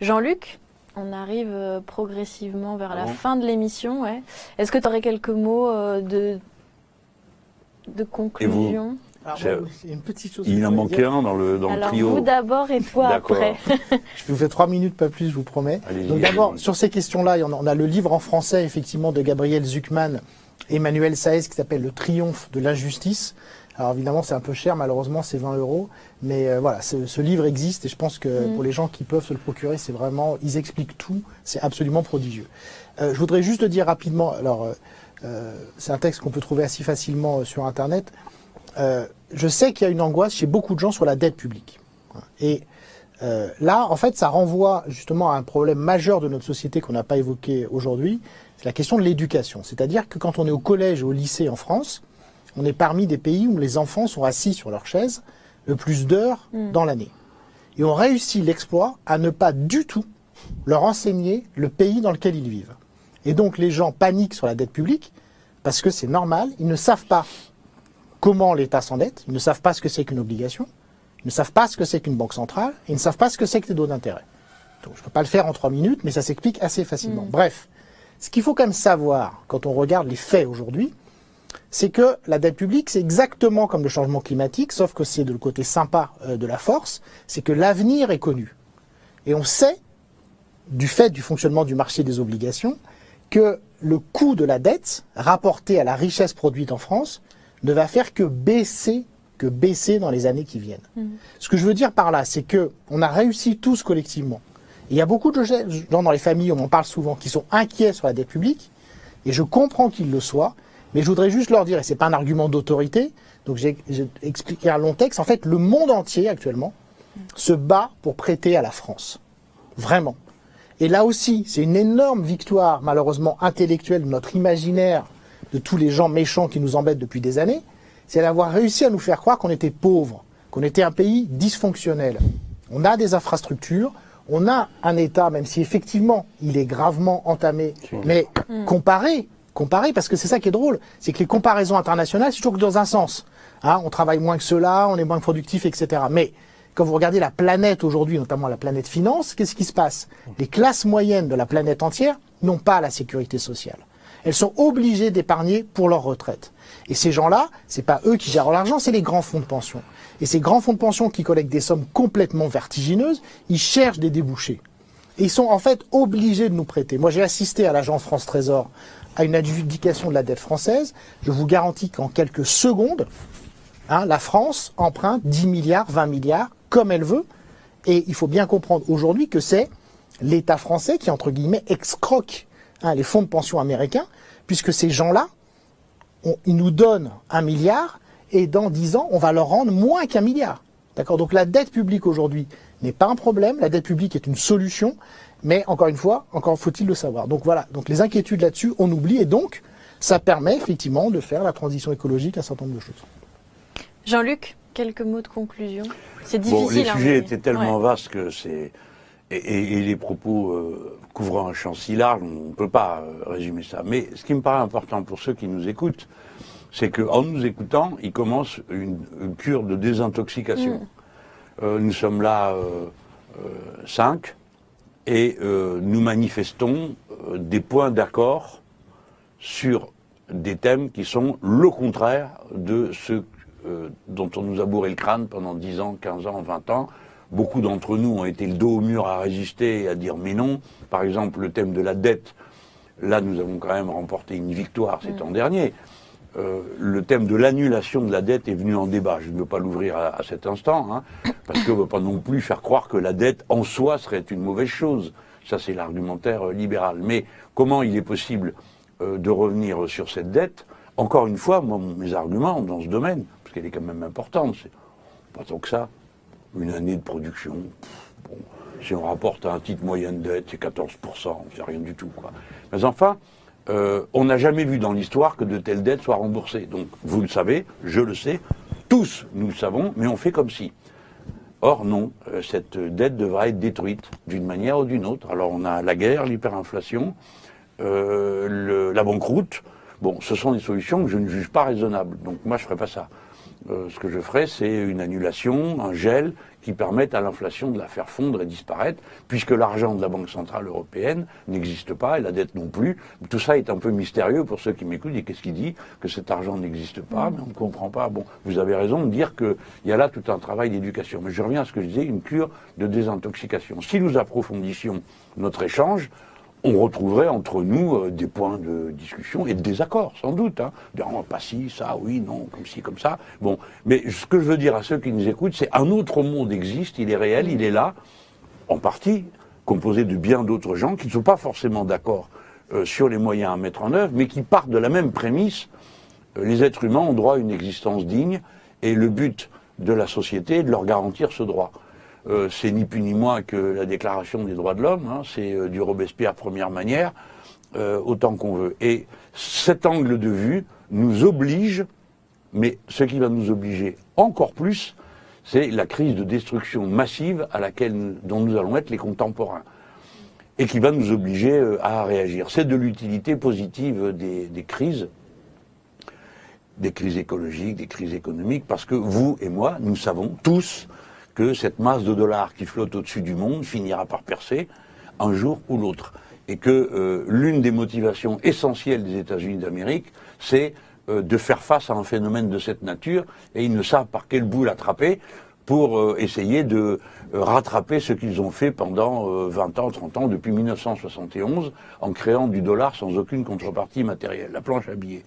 Jean-Luc, on arrive progressivement vers la fin de l'émission. Ouais. Est-ce que tu aurais quelques mots de conclusion? Alors, une petite chose. Il en manquait un dans le trio. Alors vous d'abord et toi après. Je vous fais 3 minutes, pas plus, je vous promets. Donc d'abord, sur ces questions-là, on a le livre en français, effectivement, de Gabriel Zucman, Emmanuel Saez, qui s'appelle Le triomphe de l'injustice. Alors évidemment, c'est un peu cher, malheureusement, c'est 20 €. Mais voilà, ce livre existe et je pense que pour les gens qui peuvent se le procurer, c'est vraiment, ils expliquent tout, c'est absolument prodigieux. Je voudrais juste le dire rapidement, alors c'est un texte qu'on peut trouver assez facilement sur Internet. Je sais qu'il y a une angoisse chez beaucoup de gens sur la dette publique. Et là, en fait, ça renvoie justement à un problème majeur de notre société qu'on n'a pas évoqué aujourd'hui, c'est la question de l'éducation. C'est-à-dire que quand on est au collège ou au lycée en France, on est parmi des pays où les enfants sont assis sur leur chaise le plus d'heures dans l'année. Et on réussit l'exploit à ne pas du tout leur enseigner le pays dans lequel ils vivent. Et donc les gens paniquent sur la dette publique parce que c'est normal, ils ne savent pas comment l'État s'endette, ils ne savent pas ce que c'est qu'une obligation, ils ne savent pas ce que c'est qu'une banque centrale, ils ne savent pas ce que c'est que les taux d'intérêt. Donc je ne peux pas le faire en 3 minutes, mais ça s'explique assez facilement. Bref, ce qu'il faut quand même savoir quand on regarde les faits aujourd'hui, c'est que la dette publique, c'est exactement comme le changement climatique, sauf que c'est de le côté sympa de la force, c'est que l'avenir est connu. Et on sait, du fait du fonctionnement du marché des obligations, que le coût de la dette, rapporté à la richesse produite en France, ne va faire que baisser dans les années qui viennent. Ce que je veux dire par là, c'est que on a réussi tous collectivement. Et il y a beaucoup de gens dans les familles, on en parle souvent, qui sont inquiets sur la dette publique, et je comprends qu'ils le soient, mais je voudrais juste leur dire, et c'est pas un argument d'autorité, donc j'ai expliqué un long texte, en fait, le monde entier actuellement se bat pour prêter à la France. Vraiment. Et là aussi, c'est une énorme victoire, malheureusement, intellectuelle de notre imaginaire, de tous les gens méchants qui nous embêtent depuis des années, c'est d'avoir réussi à nous faire croire qu'on était pauvres, qu'on était un pays dysfonctionnel. On a des infrastructures, on a un État, même si effectivement il est gravement entamé, mais comparé, parce que c'est ça qui est drôle, c'est que les comparaisons internationales, c'est toujours que dans un sens. Hein, on travaille moins que ceux-là, on est moins productif, etc. Mais quand vous regardez la planète aujourd'hui, notamment la planète finance, qu'est-ce qui se passe? Les classes moyennes de la planète entière n'ont pas la sécurité sociale. Elles sont obligées d'épargner pour leur retraite. Et ces gens-là, c'est pas eux qui gèrent l'argent, c'est les grands fonds de pension. Et ces grands fonds de pension qui collectent des sommes complètement vertigineuses, ils cherchent des débouchés. Et ils sont en fait obligés de nous prêter. Moi, j'ai assisté à l'agence France Trésor à une adjudication de la dette française. Je vous garantis qu'en quelques secondes, la France emprunte 10 milliards, 20 milliards, comme elle veut. Et il faut bien comprendre aujourd'hui que c'est l'État français qui, entre guillemets, excroque les fonds de pension américains, puisque ces gens-là, ils nous donnent 1 milliard, et dans 10 ans, on va leur rendre moins qu'1 milliard. D'accord? Donc la dette publique aujourd'hui n'est pas un problème, la dette publique est une solution, mais encore une fois, encore faut-il le savoir. Donc voilà, donc les inquiétudes là-dessus, on oublie, et donc ça permet effectivement de faire la transition écologique, un certain nombre de choses. Jean-Luc, quelques mots de conclusion. C'est difficile. Bon, les sujets étaient tellement vastes que c'est... Et les propos couvrant un champ si large, on ne peut pas résumer ça. Mais ce qui me paraît important pour ceux qui nous écoutent, c'est qu'en nous écoutant, ils commencent une cure de désintoxication. Nous sommes là 5 et nous manifestons des points d'accord sur des thèmes qui sont le contraire de ceux dont on nous a bourré le crâne pendant 10 ans, 15 ans, 20 ans. Beaucoup d'entre nous ont été le dos au mur à résister et à dire mais non. Par exemple, le thème de la dette, là nous avons quand même remporté une victoire ces temps derniers. Le thème de l'annulation de la dette est venu en débat. Je ne veux pas l'ouvrir à cet instant, parce qu'on ne veut pas non plus faire croire que la dette en soi serait une mauvaise chose. Ça, c'est l'argumentaire libéral. Mais comment il est possible de revenir sur cette dette? Encore une fois, moi, mes arguments dans ce domaine, parce qu'elle est quand même importante, c'est pas tant que ça. Une année de production, bon, si on rapporte à un titre moyen de dette, c'est 14%, c'est rien du tout, quoi. Mais enfin, on n'a jamais vu dans l'histoire que de telles dettes soient remboursées. Donc, vous le savez, je le sais, tous nous le savons, mais on fait comme si. Or, non, cette dette devra être détruite d'une manière ou d'une autre. Alors, on a la guerre, l'hyperinflation, la banqueroute. Bon, ce sont des solutions que je ne juge pas raisonnables. Donc, moi, je ne ferai pas ça. ce que je ferai, c'est une annulation, un gel, qui permettent à l'inflation de la faire fondre et disparaître, puisque l'argent de la Banque Centrale Européenne n'existe pas, et la dette non plus. Tout ça est un peu mystérieux pour ceux qui m'écoutent. Et qu'est-ce qu'il dit? Que cet argent n'existe pas, mais on ne comprend pas. Bon, vous avez raison de dire qu'il y a là tout un travail d'éducation. Mais je reviens à ce que je disais, une cure de désintoxication. Si nous approfondissions notre échange, on retrouverait entre nous des points de discussion et de désaccord, sans doute. Hein. Non, pas si, ça, oui, non, comme ci, comme ça. Bon, mais ce que je veux dire à ceux qui nous écoutent, c'est un autre monde existe, il est réel, il est là, en partie, composé de bien d'autres gens qui ne sont pas forcément d'accord sur les moyens à mettre en œuvre, mais qui partent de la même prémisse. Les êtres humains ont droit à une existence digne, et le but de la société est de leur garantir ce droit. C'est ni plus ni moins que la Déclaration des droits de l'homme, hein, c'est du Robespierre première manière, autant qu'on veut. Et cet angle de vue nous oblige, mais ce qui va nous obliger encore plus, c'est la crise de destruction massive dont nous allons être les contemporains, et qui va nous obliger à réagir. C'est de l'utilité positive des crises écologiques, des crises économiques, parce que vous et moi, nous savons tous que cette masse de dollars qui flotte au-dessus du monde finira par percer un jour ou l'autre. Et que l'une des motivations essentielles des États-Unis d'Amérique, c'est de faire face à un phénomène de cette nature, et ils ne savent par quel bout l'attraper pour essayer de rattraper ce qu'ils ont fait pendant 20 ans, 30 ans, depuis 1971, en créant du dollar sans aucune contrepartie matérielle, la planche à billets.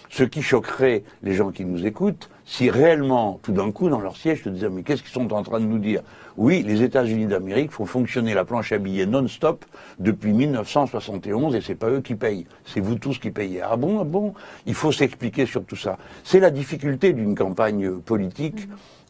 Ce qui choquerait les gens qui nous écoutent, si réellement, tout d'un coup, dans leur siège, se disaient « Mais qu'est-ce qu'ils sont en train de nous dire ?» Oui, les États-Unis d'Amérique font fonctionner la planche à billets non-stop depuis 1971, et c'est pas eux qui payent, c'est vous tous qui payez. Ah bon, ah bon. Il faut s'expliquer sur tout ça. C'est la difficulté d'une campagne politique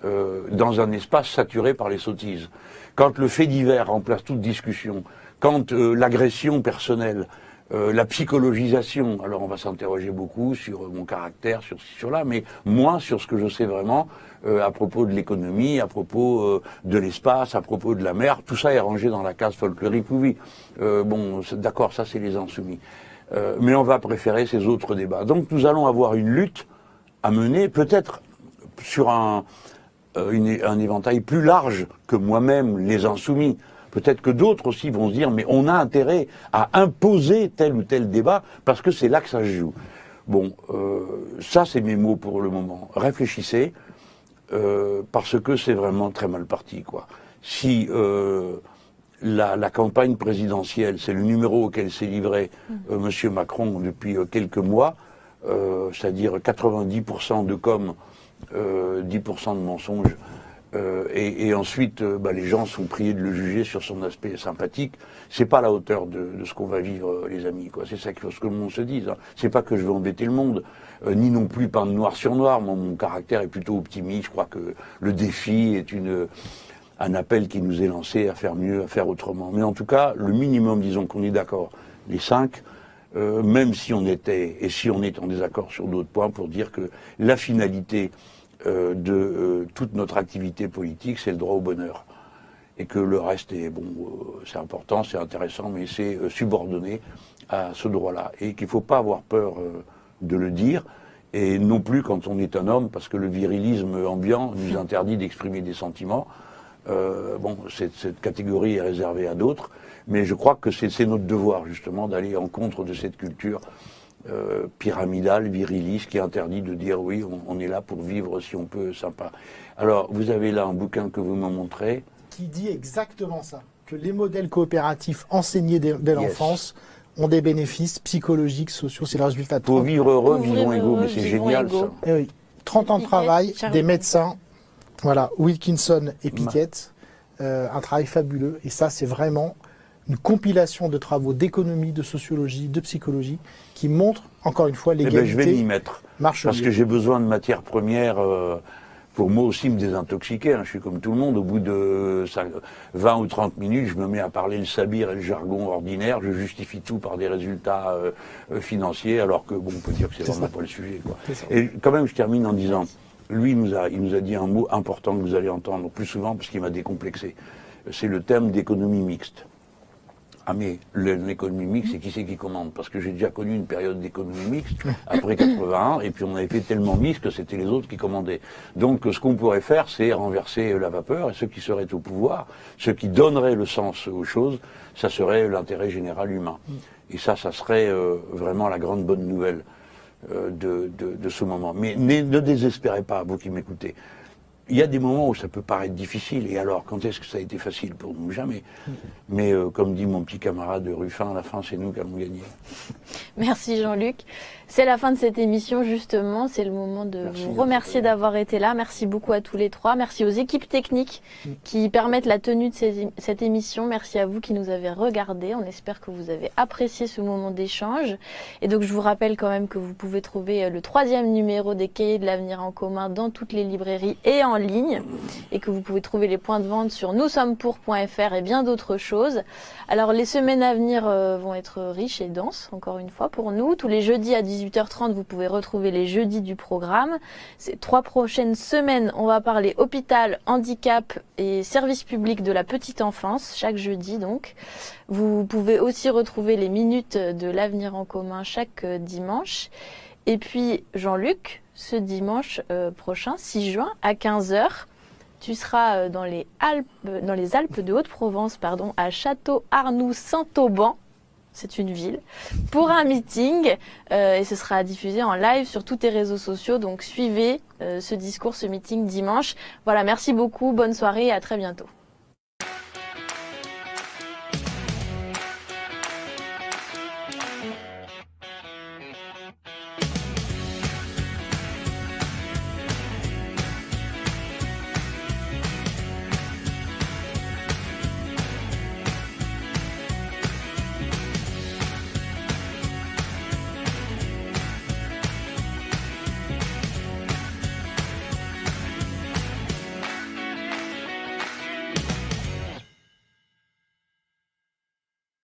dans un espace saturé par les sottises. Quand le fait divers remplace toute discussion, quand l'agression personnelle, la psychologisation, alors on va s'interroger beaucoup sur mon caractère, sur là, mais moins sur ce que je sais vraiment à propos de l'économie, à propos de l'espace, à propos de la mer. Tout ça est rangé dans la case folklorique, oui. Bon, d'accord, ça c'est les insoumis. Mais on va préférer ces autres débats. Donc nous allons avoir une lutte à mener, peut-être sur un éventail plus large que moi-même, les insoumis. Peut-être que d'autres aussi vont se dire, mais on a intérêt à imposer tel ou tel débat, parce que c'est là que ça se joue. Bon, ça c'est mes mots pour le moment. Réfléchissez, parce que c'est vraiment très mal parti, quoi. Si la campagne présidentielle, c'est le numéro auquel s'est livré Monsieur Macron depuis quelques mois, c'est-à-dire 90% de com', 10% de mensonges, et ensuite, les gens sont priés de le juger sur son aspect sympathique. C'est pas à la hauteur de ce qu'on va vivre, les amis, quoi. C'est ça qu'il faut que le monde se dise. Hein. C'est pas que je veux embêter le monde, ni non plus peindre noir sur noir. Mon caractère est plutôt optimiste. Je crois que le défi est un appel qui nous est lancé à faire mieux, à faire autrement. Mais en tout cas, le minimum, disons qu'on est d'accord, les 5, même si on était, et si on est en désaccord sur d'autres points, pour dire que la finalité de toute notre activité politique, c'est le droit au bonheur. Et que le reste est, c'est important, c'est intéressant, mais c'est subordonné à ce droit-là. Et qu'il ne faut pas avoir peur de le dire, et non plus quand on est un homme, parce que le virilisme ambiant nous interdit d'exprimer des sentiments. Cette catégorie est réservée à d'autres, mais je crois que c'est notre devoir, justement, d'aller en contre de cette culture pyramidale, viriliste, qui interdit de dire oui, on est là pour vivre si on peut, sympa. Alors, vous avez là un bouquin que vous me montrez. Qui dit exactement ça, que les modèles coopératifs enseignés dès l'enfance ont des bénéfices psychologiques, sociaux, c'est le résultat de pour vivre heureux, vivons égaux, mais c'est génial ça. Et oui. 30 ans de travail, des médecins, voilà, Wilkinson et Pickett, un travail fabuleux, et ça c'est vraiment une compilation de travaux d'économie, de sociologie, de psychologie, qui montre, encore une fois, l'égalité. Je vais m'y mettre, parce que j'ai besoin de matières premières pour moi aussi me désintoxiquer. Hein. Je suis comme tout le monde, au bout de 20 ou 30 minutes, je me mets à parler le sabir et le jargon ordinaire, je justifie tout par des résultats financiers, alors que, on peut dire que c'est vraiment pas le sujet, quoi. Et quand même, je termine en disant, lui, il nous a dit un mot important que vous allez entendre plus souvent, parce qu'il m'a décomplexé. C'est le thème d'économie mixte. Ah mais l'économie mixte, c'est qui c'est qui commande? Parce que j'ai déjà connu une période d'économie mixte, après 81, et puis on avait fait tellement mixte que c'était les autres qui commandaient. Donc ce qu'on pourrait faire, c'est renverser la vapeur, et ceux qui seraient au pouvoir, ceux qui donneraient le sens aux choses, ça serait l'intérêt général humain. Et ça serait vraiment la grande bonne nouvelle de ce moment. Mais ne désespérez pas, vous qui m'écoutez. Il y a des moments où ça peut paraître difficile, et alors, quand est-ce que ça a été facile pour nous? Jamais. Mais comme dit mon petit camarade Ruffin, à la fin, c'est nous qui allons gagner. Merci Jean-Luc. C'est la fin de cette émission, justement. C'est le moment de vous remercier d'avoir été là. Merci beaucoup à tous les trois. Merci aux équipes techniques qui permettent la tenue de cette émission. Merci à vous qui nous avez regardés. On espère que vous avez apprécié ce moment d'échange. Et donc, je vous rappelle quand même que vous pouvez trouver le 3e numéro des Cahiers de l'avenir en commun dans toutes les librairies et en ligne. Et que vous pouvez trouver les points de vente sur noussommepour.fr et bien d'autres choses. Alors, les semaines à venir vont être riches et denses, encore une fois, pour nous. Tous les jeudis à 18h30, vous pouvez retrouver les jeudis du programme. Ces 3 prochaines semaines, on va parler hôpital, handicap et service public de la petite enfance, chaque jeudi donc. Vous pouvez aussi retrouver les minutes de l'avenir en commun chaque dimanche. Et puis, Jean-Luc, ce dimanche prochain, 6 juin, à 15h, tu seras dans les Alpes de Haute-Provence, à Château-Arnoux-Saint-Auban. C'est une ville, pour un meeting, et ce sera diffusé en live sur tous tes réseaux sociaux, donc suivez ce discours, ce meeting dimanche. Voilà, merci beaucoup, bonne soirée et à très bientôt.